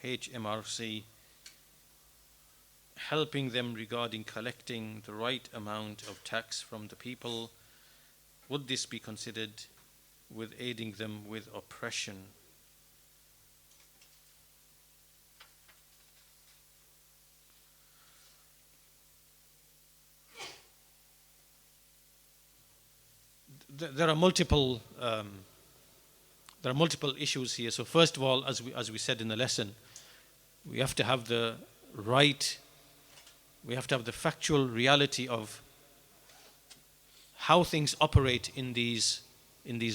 HMRC, helping them regarding collecting the right amount of tax from the people, would this be considered with aiding them with oppression? There are multiple issues here. So first of all, as we said in the lesson, we have to have the factual reality of how things operate in these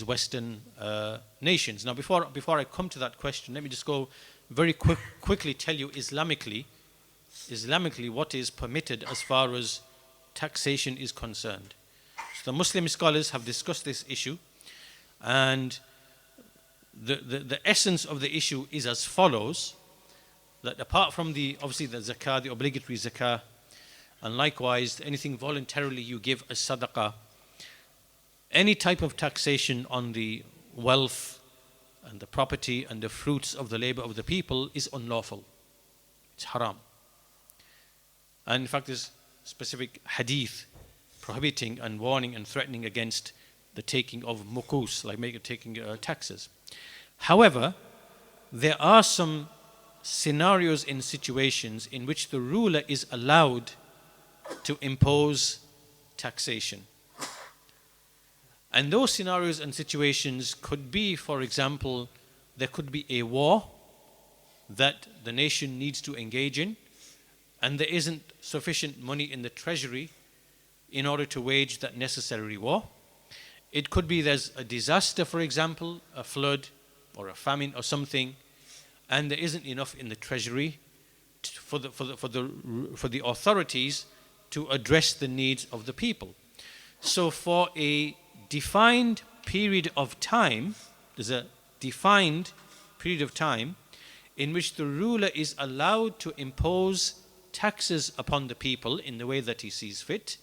Western nations. Now, before I come to that question, let me just go very quickly tell you Islamically what is permitted as far as taxation is concerned. So the Muslim scholars have discussed this issue, and the essence of the issue is as follows: that apart from obviously the zakah, the obligatory zakah, and likewise anything voluntarily you give as sadaqah, any type of taxation on the wealth and the property and the fruits of the labor of the people is unlawful. It's haram. And in fact, there's specific hadith prohibiting and warning and threatening against the taking of mukus, like taking taxes. However, there are some scenarios in situations in which the ruler is allowed to impose taxation. And those scenarios and situations could be, for example, there could be a war that the nation needs to engage in, and there isn't sufficient money in the treasury in order to wage that necessary war. It could be there's a disaster, for example, a flood or a famine or something, and there isn't enough in the treasury for the authorities to address the needs of the people. So for a defined period of time, there's a defined period of time in which the ruler is allowed to impose taxes upon the people in the way that he sees fit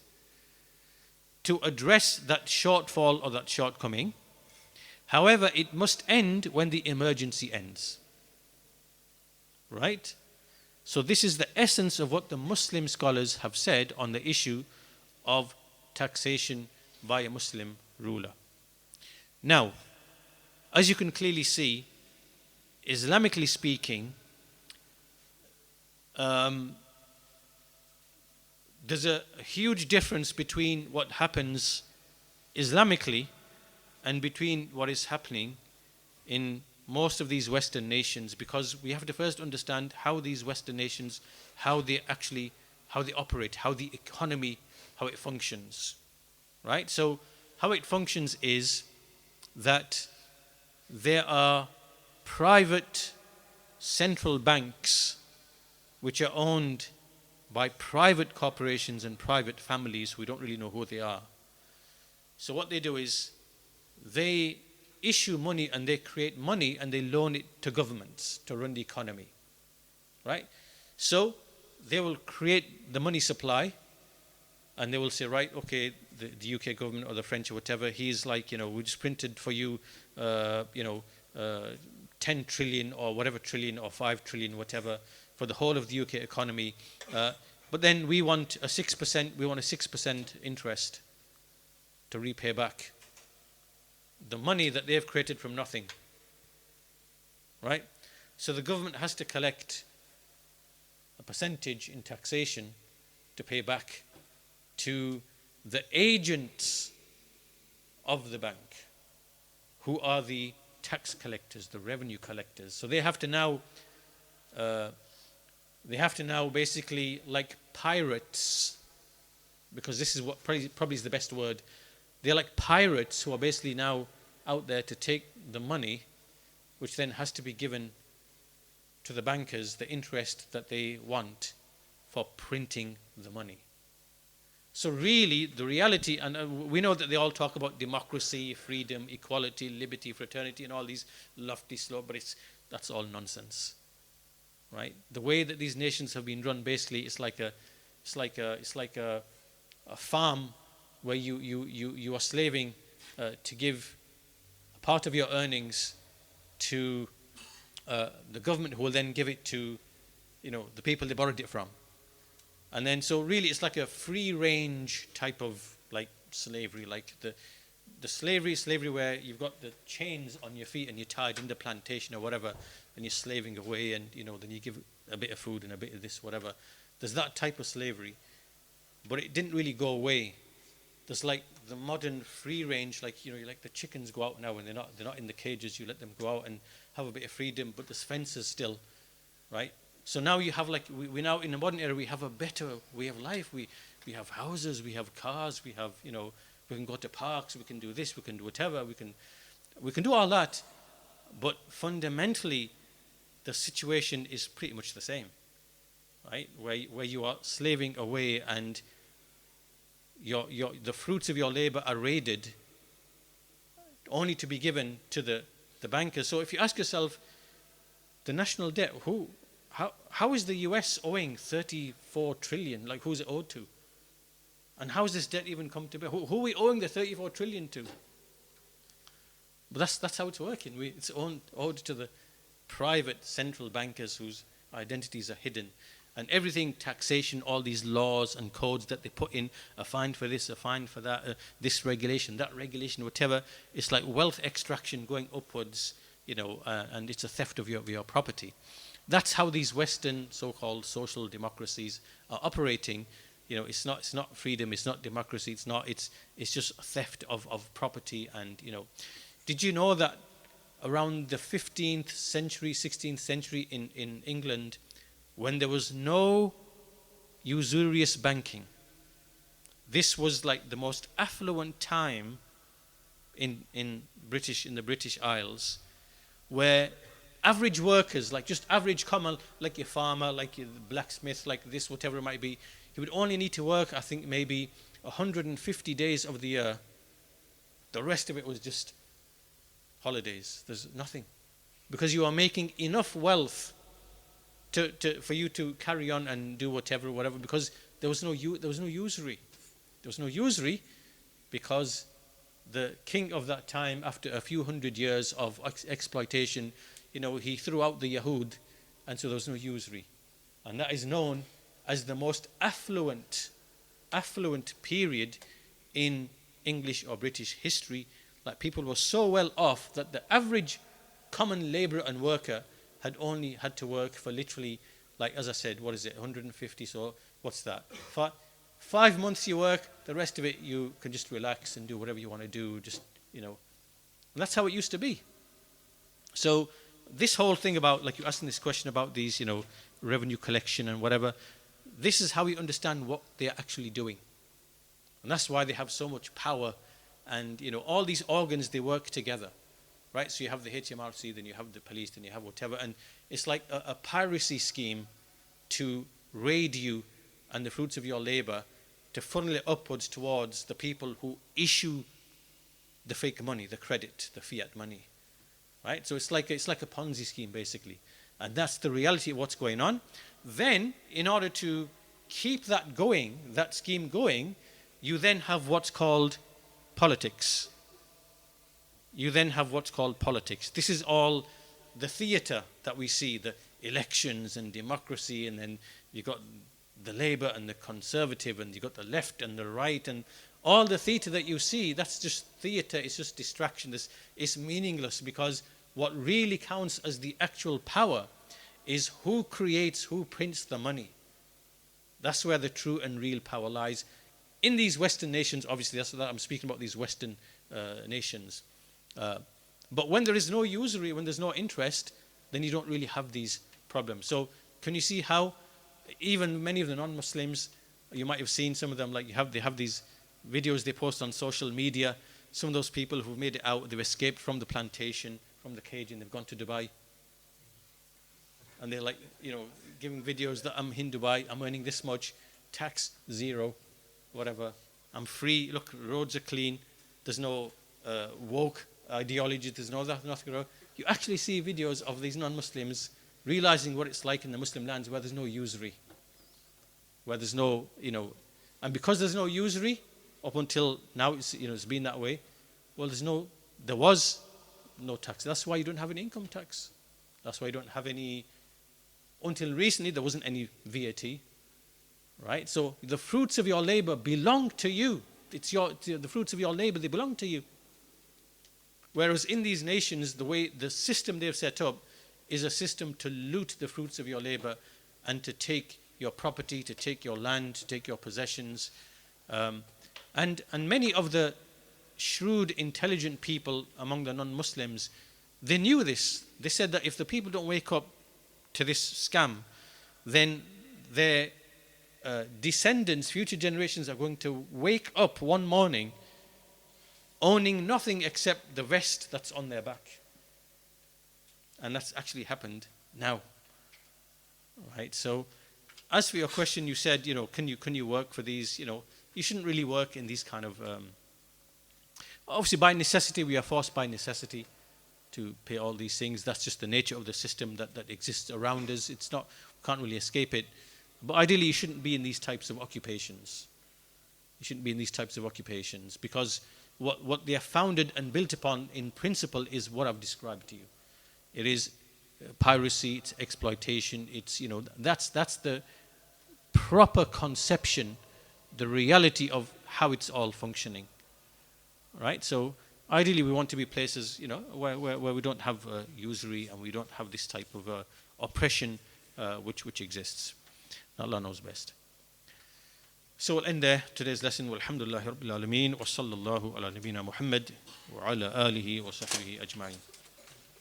to address that shortfall or that shortcoming. However, it must end when the emergency ends. Right? So this is the essence of what the Muslim scholars have said on the issue of taxation by a Muslim ruler. Now, as you can clearly see, Islamically speaking, there's a huge difference between what happens Islamically and between what is happening in most of these Western nations, because we have to first understand how these Western nations, how they operate, how the economy, how it functions, right? So how it functions is that there are private central banks which are owned by private corporations and private families who don't really know who they are. So what they do is they issue money and they create money and they loan it to governments to run the economy, right? So they will create the money supply and they will say, right, okay, the UK government or the French or whatever, he's like, we just printed for you, 10 trillion or whatever trillion or 5 trillion, whatever, for the whole of the UK economy. But then we want a 6% interest to repay back the money that they've created from nothing, right? So the government has to collect a percentage in taxation to pay back to the agents of the bank, who are the tax collectors, the revenue collectors. So they have to now basically, like pirates, because this is what probably is the best word, they're like pirates who are basically now out there to take the money, which then has to be given to the bankers, the interest that they want for printing the money. So really, the reality, and we know that they all talk about democracy, freedom, equality, liberty, fraternity, and all these lofty slogans, but that's all nonsense, right? The way that these nations have been run, basically, it's like a farm where you are slaving to give a part of your earnings to the government who will then give it to, the people they borrowed it from. And then, so really it's like a free range type of like slavery, like the slavery where you've got the chains on your feet and you're tied in the plantation or whatever, and you're slaving away, and then you give a bit of food and a bit of this, whatever. There's that type of slavery, but it didn't really go away. There's like the modern free range, like like the chickens go out now and they're not in the cages. You let them go out and have a bit of freedom, but there's fences still, right? So now you have like we now in the modern era we have a better way of life. We have houses, we have cars, we have we can go to parks, we can do this, we can do whatever, we can do all that, but fundamentally the situation is pretty much the same, right? Where you are slaving away and the fruits of your labor are raided, only to be given to the bankers. So if you ask yourself, the national debt, how is the US owing 34 trillion? Like, who's it owed to? And how has this debt even come to be? Who are we owing the 34 trillion to? But that's how it's working. It's owed to the private central bankers whose identities are hidden. And everything, taxation, all these laws and codes that they put in, a fine for this, a fine for that, this regulation, that regulation, whatever. It's like wealth extraction going upwards, and it's a theft of your property. That's how these Western so-called social democracies are operating. It's not freedom, it's not democracy, it's just theft of property. And did you know that around the 15th century, 16th century in England, when there was no usurious banking, this was like the most affluent time in the British Isles, where average workers, like just average common, like your farmer, like your blacksmith, like this, whatever it might be, he would only need to work, I think, maybe 150 days of the year. The rest of it was just holidays. There's nothing, because you are making enough wealth for you to carry on and do whatever, because there was no usury. There was no usury because the king of that time, after a few hundred years of exploitation, he threw out the Yahud, and so there was no usury. And that is known as the most affluent period in English or British history. Like, people were so well off that the average common labourer and worker had only had to work for literally, like, as I said, 150, so what's that? 5 months you work, the rest of it you can just relax and do whatever you want to do, And that's how it used to be. So this whole thing about, like, you're asking this question about these, revenue collection and whatever, this is how we understand what they're actually doing. And that's why they have so much power, and, all these organs, they work together. Right, so you have the HMRC, then you have the police, then you have whatever, and it's like a piracy scheme to raid you and the fruits of your labor, to funnel it upwards towards the people who issue the fake money, the credit, the fiat money. Right, so it's like a Ponzi scheme basically, and that's the reality of what's going on. Then, in order to keep that going, that scheme going, you then have what's called politics. This is all the theatre that we see, the elections and democracy, and then you've got the Labour and the Conservative, and you've got the left and the right, and all the theatre that you see, that's just theatre, it's just distraction. It's meaningless, because what really counts as the actual power is who prints the money. That's where the true and real power lies. In these Western nations, obviously, that's what I'm speaking about, these Western nations. But when there is no usury, when there's no interest, then you don't really have these problems. So can you see how even many of the non-Muslims, you might have seen some of them, like they have these videos they post on social media. Some of those people who've made it out, they've escaped from the plantation, from the cage, and they've gone to Dubai. And they're like, giving videos that I'm in Dubai, I'm earning this much, tax 0, whatever. I'm free, look, roads are clean, there's no woke ideology, there's nothing wrong. You actually see videos of these non-Muslims realizing what it's like in the Muslim lands where there's no usury, where there's no, and because there's no usury, up until now, it's been that way. Well, there was no tax. That's why you don't have an income tax. That's why you don't have any, until recently there wasn't any VAT, right? So the fruits of your labor belong to you. The fruits of your labor, they belong to you. Whereas in these nations, the system they've set up is a system to loot the fruits of your labor and to take your property, to take your land, to take your possessions. And many of the shrewd, intelligent people among the non-Muslims, they knew this. They said that if the people don't wake up to this scam, then their descendants, future generations, are going to wake up one morning owning nothing except the vest that's on their back. And that's actually happened now. Right? So, as for your question, you said, can you work for these? You shouldn't really work in these kind of. Obviously, by necessity, we are forced by necessity to pay all these things. That's just the nature of the system that exists around us. It's not, we can't really escape it. But ideally, you shouldn't be in these types of occupations. You shouldn't be in these types of occupations because what they are founded and built upon in principle is what I've described to you. It is piracy, it's exploitation, it's, that's the proper conception, the reality of how it's all functioning. Right? So ideally we want to be places, where we don't have usury and we don't have this type of oppression which exists. Allah knows best. So we'll end there today's lesson. Walhamdulillahi Rabbil Alameen wa sallallahu ala nabina Muhammad wa ala alihi wa sahbihi ajma'in.